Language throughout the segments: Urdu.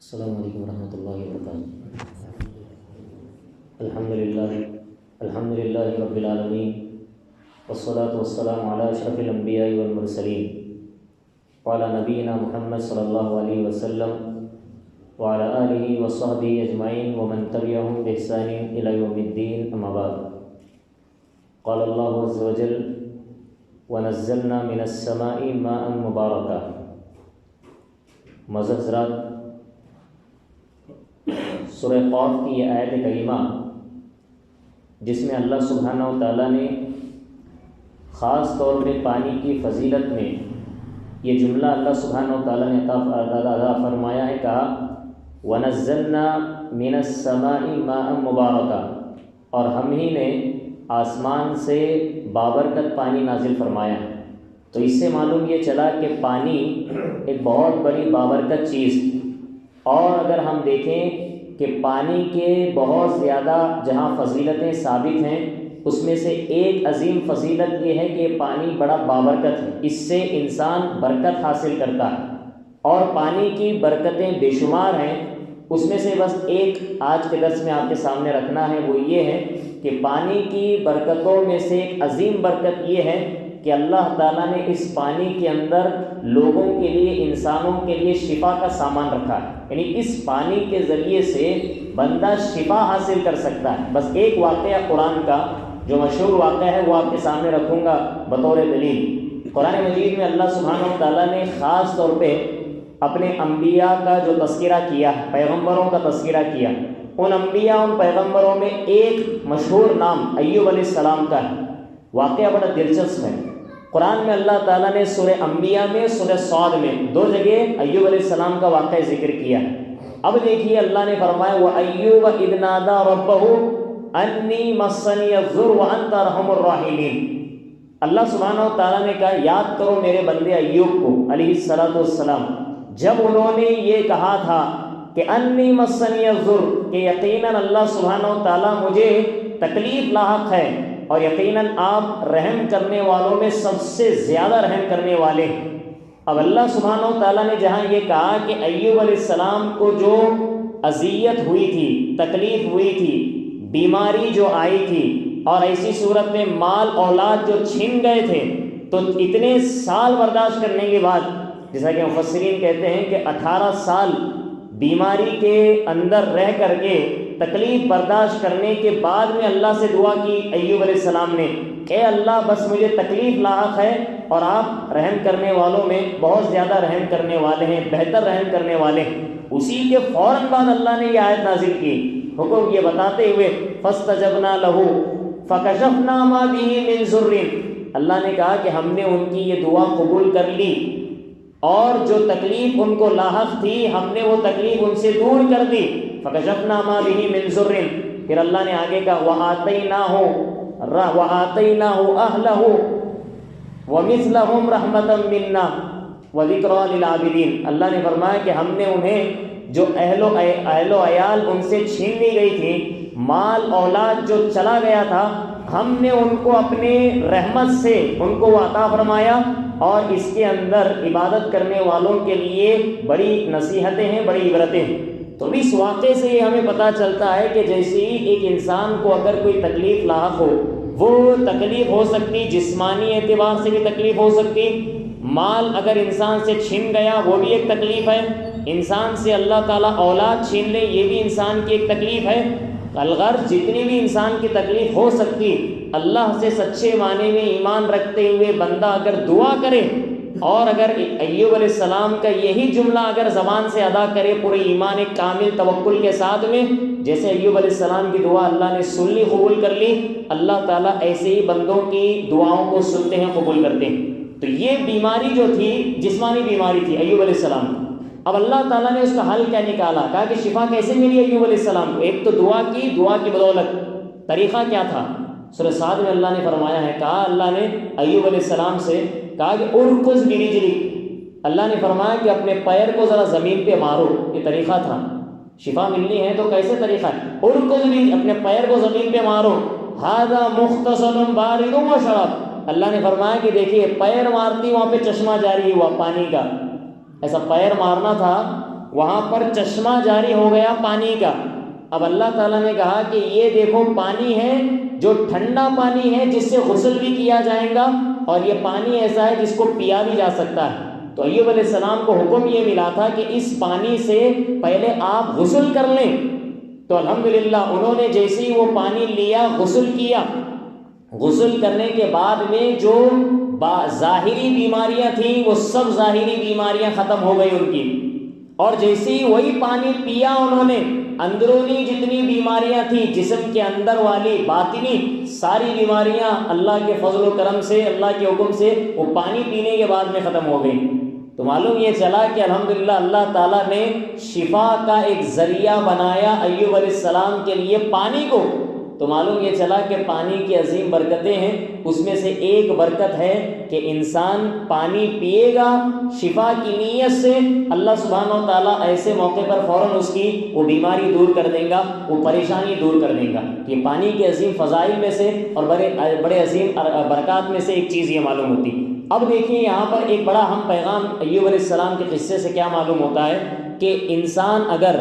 السلام علیکم ورحمۃ اللہ وبرکاتہ۔ الحمد للہ رب العالمین، والصلاة والسلام علی اشرف الانبیاء والمرسلین، وعلی نبینا محمد صلی اللہ علیہ وسلم وعلی آلہ وصحبہ اجمعین ومن تبعہم بإحسان الی یوم الدین، اما بعد۔ قال اللہ عز وجل: ونزلنا من السماء ماء مبارکا۔ معزز حضرات، سورہ قاف کی یہ آیت کریمہ جس میں اللہ سبحانہ و تعالیٰ نے خاص طور پہ پانی کی فضیلت میں یہ جملہ اللہ سبحانہ و تعالیٰ نے عطا فرمایا ہے، کہا وَنَزَّلْنَا مِنَ السَّمَاءِ مَاءً مُبَارَكًا، اور ہم ہی نے آسمان سے بابرکت پانی نازل فرمایا۔ تو اس سے معلوم یہ چلا کہ پانی ایک بہت بڑی بابرکت چیز، اور اگر ہم دیکھیں کہ پانی کے بہت زیادہ جہاں فضیلتیں ثابت ہیں، اس میں سے ایک عظیم فضیلت یہ ہے کہ پانی بڑا بابرکت ہے، اس سے انسان برکت حاصل کرتا ہے، اور پانی کی برکتیں بے شمار ہیں۔ اس میں سے بس ایک آج کے درس میں آپ کے سامنے رکھنا ہے، وہ یہ ہے کہ پانی کی برکتوں میں سے ایک عظیم برکت یہ ہے کہ اللہ تعالیٰ نے اس پانی کے اندر لوگوں کے لیے، انسانوں کے لیے شفا کا سامان رکھا ہے، یعنی اس پانی کے ذریعے سے بندہ شفا حاصل کر سکتا ہے۔ بس ایک واقعہ قرآن کا جو مشہور واقعہ ہے وہ آپ کے سامنے رکھوں گا بطور دلیل۔ قرآن مجید میں اللہ سبحانہ و تعالیٰ نے خاص طور پہ اپنے انبیاء کا جو تذکرہ کیا، پیغمبروں کا تذکرہ کیا، ان انبیاء، ان پیغمبروں میں ایک مشہور نام ایوب علیہ السلام کا ہے۔ واقعہ بڑا دلچسپ ہے۔ قرآن میں اللہ تعالیٰ نے سورہ انبیاء میں، سورہ صاد میں دو جگہ ایوب علیہ السلام کا واقعہ ذکر کیا۔ اب دیکھیے اللہ نے فرمایا وَأَيُّوبَ إِذْ نَادَىٰ رَبَّهُ أَنِّي مَسَّنِيَ الضُّرُّ وَأَنتَ أَرْحَمُ الرَّاحِمِينَ۔ اللہ سبحانہ و تعالیٰ نے کہا یاد کرو میرے بندے ایوب کو علیہ السلام، جب انہوں نے یہ کہا تھا کہ انی مسنی الضر، کہ یقیناً اللہ سبحانہ و تعالیٰ مجھے تکلیف لاحق ہے، اور یقیناً آپ رحم کرنے والوں میں سب سے زیادہ رحم کرنے والے ہیں۔ اب اللہ سبحانہ و تعالیٰ نے جہاں یہ کہا کہ ایوب علیہ السلام کو جو اذیت ہوئی تھی، تکلیف ہوئی تھی، بیماری جو آئی تھی، اور ایسی صورت میں مال اولاد جو چھن گئے تھے، تو اتنے سال برداشت کرنے کے بعد، جیسا کہ مفسرین کہتے ہیں کہ 18 سال بیماری کے اندر رہ کر کے تکلیف برداشت کرنے کے بعد میں اللہ سے دعا کی ایوب علیہ السلام نے کہ اے اللہ بس مجھے تکلیف لاحق ہے، اور آپ رحم کرنے والوں میں بہت زیادہ رحم کرنے والے ہیں، بہتر رحم کرنے والے ہیں۔ اسی کے فوراً بعد اللہ نے یہ آیت نازل کی، حکم یہ بتاتے ہوئے فَاسْتَجَبْنَا لَهُ فَكَشَفْنَا مَا بِهِ مِنْ ضُرٍّ، اللہ نے کہا کہ ہم نے ان کی یہ دعا قبول کر لی، اور جو تکلیف ان کو لاحق تھی ہم نے وہ تکلیف ان سے دور کر دی۔ فَكَشَفْنَا مَا بِهِ مِنْ ضُرٍّ، پھر اللہ نے آگے کہا وَآتَيْنَاهُ أَهْلَهُ وَمِثْلَهُمْ رَحْمَةً مِنَّا وَذِكْرَىٰ لِلْعَابِدِينَ، اللہ نے فرمایا کہ ہم نے انہیں جو اہل و عیال ان سے چھین لی گئی تھی، مال اولاد جو چلا گیا تھا، ہم نے ان کو اپنے رحمت سے ان کو عطا فرمایا، اور اس کے اندر عبادت کرنے والوں کے لیے بڑی نصیحتیں ہیں، بڑی عبرتیں ہیں۔ تو اس واقعے سے یہ ہمیں پتہ چلتا ہے کہ جیسے ہی ایک انسان کو اگر کوئی تکلیف لاحق ہو، وہ تکلیف ہو سکتی جسمانی اعتبار سے بھی تکلیف ہو سکتی، مال اگر انسان سے چھن گیا وہ بھی ایک تکلیف ہے، انسان سے اللہ تعالیٰ اولاد چھین لے یہ بھی انسان کی ایک تکلیف ہے۔ الغرض جتنی بھی انسان کی تکلیف ہو سکتی، اللہ سے سچے معنی میں ایمان رکھتے ہوئے بندہ اگر دعا کرے، اور اگر ایوب علیہ السلام کا یہی جملہ اگر زبان سے ادا کرے پورے ایمان کامل توکل کے ساتھ میں، جیسے ایوب علیہ السلام کی دعا اللہ نے سن لی، قبول کر لی، اللہ تعالیٰ ایسے ہی بندوں کی دعاؤں کو سنتے ہیں، قبول کرتے ہیں۔ تو یہ بیماری جو تھی جسمانی بیماری تھی ایوب علیہ السلام کو، اب اللہ تعالیٰ نے اس کا حل کیا نکالا، کہا کہ شفا کیسے ملی ایوب علیہ السلام کو؟ ایک تو دعا کی بدولت۔ طریقہ کیا تھا؟ سورہ صاد میں اللہ نے فرمایا ہے، کہا اللہ نے ایوب علیہ السلام سے کہا کہ ارکض برجلک، اللہ نے فرمایا کہ اپنے پیر کو ذرا زمین پہ مارو، یہ طریقہ تھا۔ شفا ملنی ہے تو کیسے طریقہ ہے؟ ارکض برجلک، اپنے پیر کو زمین پہ مارو، ھذا مختصر بارد وشراب، اللہ نے فرمایا کہ دیکھیے پیر مارتی وہاں پہ چشمہ جاری ہوا پانی کا، ایسا پیر مارنا تھا وہاں پر چشمہ جاری ہو گیا پانی کا۔ اب اللہ تعالیٰ نے کہا کہ یہ دیکھو پانی ہے جو ٹھنڈا پانی ہے، جس سے غسل بھی کیا جائے گا، اور یہ پانی ایسا ہے جس کو پیا بھی جا سکتا ہے۔ تو ایوب علیہ السلام کو حکم یہ ملا تھا کہ اس پانی سے پہلے آپ غسل کر لیں۔ تو الحمدللہ انہوں نے جیسے ہی وہ پانی لیا، غسل کیا، غسل کرنے کے بعد میں جو ظاہری بیماریاں تھیں وہ سب ظاہری بیماریاں ختم ہو گئی ان کی، اور جیسے ہی وہی پانی پیا انہوں نے، اندرونی جتنی بیماریاں تھیں جسم کے اندر والی باطنی ساری بیماریاں اللہ کے فضل و کرم سے، اللہ کے حکم سے وہ پانی پینے کے بعد میں ختم ہو گئی۔ تو معلوم یہ چلا کہ الحمدللہ اللہ تعالیٰ نے شفا کا ایک ذریعہ بنایا ایوب علیہ السلام کے لیے پانی کو۔ تو معلوم یہ چلا کہ پانی کی عظیم برکتیں ہیں، اس میں سے ایک برکت ہے کہ انسان پانی پیے گا شفا کی نیت سے، اللہ سبحانہ و تعالیٰ ایسے موقع پر فوراً اس کی وہ بیماری دور کر دے گا، وہ پریشانی دور کر دے گا۔ یہ پانی کے عظیم فضائل میں سے اور بڑے عظیم برکات میں سے ایک چیز یہ معلوم ہوتی۔ اب دیکھیں یہاں پر ایک بڑا اہم پیغام ایوب علیہ السلام کے قصے سے کیا معلوم ہوتا ہے کہ انسان اگر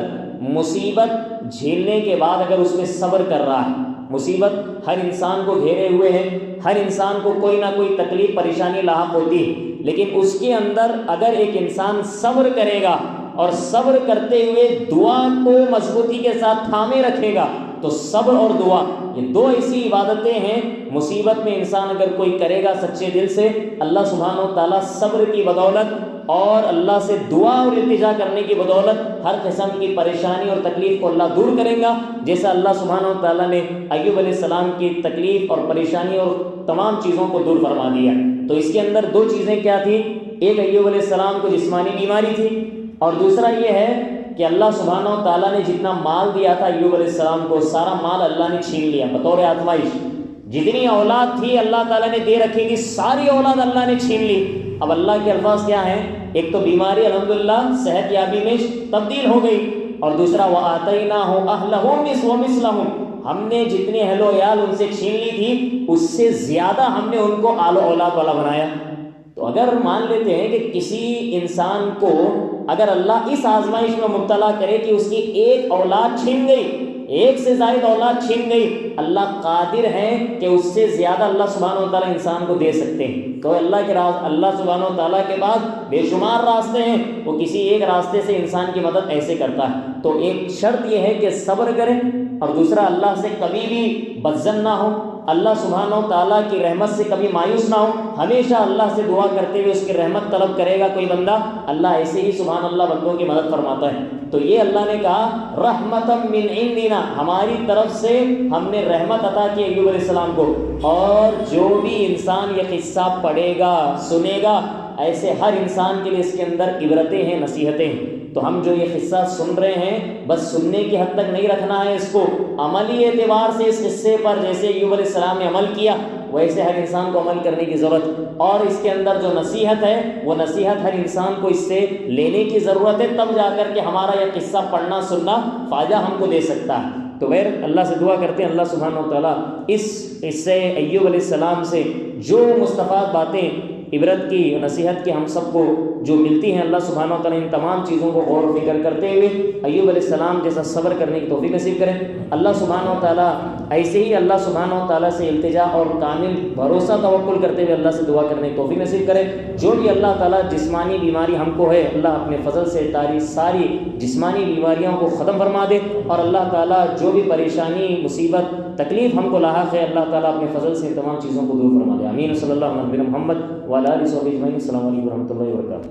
مصیبت جھیلنے کے بعد اگر اس میں صبر کر رہا ہے، مصیبت ہر انسان کو گھیرے ہوئے ہے، ہر انسان کو کوئی نہ کوئی تکلیف پریشانی لاحق ہوتی ہے، لیکن اس کے اندر اگر ایک انسان صبر کرے گا اور صبر کرتے ہوئے دعا کو مضبوطی کے ساتھ تھامے رکھے گا، تو صبر اور دعا یہ دو ایسی عبادتیں ہیں، مصیبت میں انسان اگر کوئی کرے گا سچے دل سے، اللہ سبحانہ و تعالیٰ صبر کی بدولت اور اللہ سے دعا اور التجا کرنے کی بدولت ہر قسم کی پریشانی اور تکلیف کو اللہ دور کرے گا، جیسا اللہ سبحانہ و تعالیٰ نے ایوب علیہ السلام کی تکلیف اور پریشانی اور تمام چیزوں کو دور فرما دیا۔ تو اس کے اندر دو چیزیں کیا تھیں؟ ایک ایوب علیہ السلام کو جسمانی بیماری تھی، اور دوسرا یہ ہے کہ اللہ سبحانہ و تعالیٰ نے جتنا مال دیا تھا ایوب علیہ السلام کو، سارا مال اللہ نے چھین لیا بطور آزمائش۔ جتنی اولاد تھی اللہ تعالیٰ نے دے رکھی تھی، ساری اولاد اللہ نے چھین لی۔ اب اللہ کے الفاظ کیا ہیں؟ ایک تو بیماری الحمدللہ صحت یابی میں تبدیل ہو گئی، اور دوسرا وَآتَيْنَاهُ أَهْلَهُ وَمِثْلَهُمْ، ہم نے جتنے اہل و عیال ان سے چھین لی تھی اس سے زیادہ ہم نے ان کو آل و اولاد والا بنایا۔ تو اگر مان لیتے ہیں کہ کسی انسان کو اگر اللہ اس آزمائش میں مبتلا کرے کہ اس کی ایک اولاد چھین گئی، ایک سے زائد اولاد چھین گئی، اللہ قادر ہے کہ اس سے زیادہ اللہ سبحانہ و تعالیٰ انسان کو دے سکتے ہیں۔ تو اللہ سبحانہ و تعالیٰ کے پاس بے شمار راستے ہیں، وہ کسی ایک راستے سے انسان کی مدد ایسے کرتا ہے۔ تو ایک شرط یہ ہے کہ صبر کریں، اور دوسرا اللہ سے کبھی بھی بدظن نہ ہو، اللہ سبحانہ و تعالیٰ کی رحمت سے کبھی مایوس نہ ہو، ہمیشہ اللہ سے دعا کرتے ہوئے اس کی رحمت طلب کرے گا کوئی بندہ، اللہ ایسے ہی سبحان اللہ بندوں کی مدد فرماتا ہے۔ تو یہ اللہ نے کہا رحمتم من عندنا، ہماری طرف سے ہم نے رحمت عطا کی ایوب علیہ السلام کو۔ اور جو بھی انسان یہ قصہ پڑھے گا سنے گا، ایسے ہر انسان کے لیے اس کے اندر عبرتیں ہیں، نصیحتیں ہیں۔ تو ہم جو یہ قصہ سن رہے ہیں بس سننے کی حد تک نہیں رکھنا ہے، اس کو عملی اعتبار سے اس قصے پر جیسے ایوب علیہ السلام نے عمل کیا ویسے ہر انسان کو عمل کرنے کی ضرورت، اور اس کے اندر جو نصیحت ہے وہ نصیحت ہر انسان کو اس سے لینے کی ضرورت ہے، تب جا کر کے ہمارا یہ قصہ پڑھنا سننا فائدہ ہم کو دے سکتا ہے۔ تو غیر اللہ سے دعا کرتے ہیں اللہ سبحانہ و تعالیٰ اس قصے ایوب علیہ السلام سے جو مستفاد باتیں عبرت کی نصیحت کی ہم سب کو جو ملتی ہیں، اللہ سبحانہ و تعالیٰ ان تمام چیزوں کو غور و فکر کرتے ہوئے ایوب علیہ السلام جیسا صبر کرنے کی توفیق نصیب کریں۔ اللہ سبحانہ و تعالیٰ ایسے ہی اللہ سبحانہ و تعالیٰ سے التجا اور کامل بھروسہ توکل کرتے ہوئے اللہ سے دعا کرنے کی توفیق نصیب کرے۔ جو بھی اللہ تعالیٰ جسمانی بیماری ہم کو ہے، اللہ اپنے فضل سے ساری جسمانی بیماریوں کو ختم فرما دے، اور اللہ تعالیٰ جو بھی پریشانی مصیبت تکلیف ہم کو لاحق ہے، اللہ تعالیٰ اپنے فضل سے تمام چیزوں کو دور فرما دے۔ آمین۔ صلی اللہ علیہ وسلم محمد وعلی آلہ وصحبہ اجمعین۔ السلام علیکم و رحمۃ اللہ وبرکاتہ۔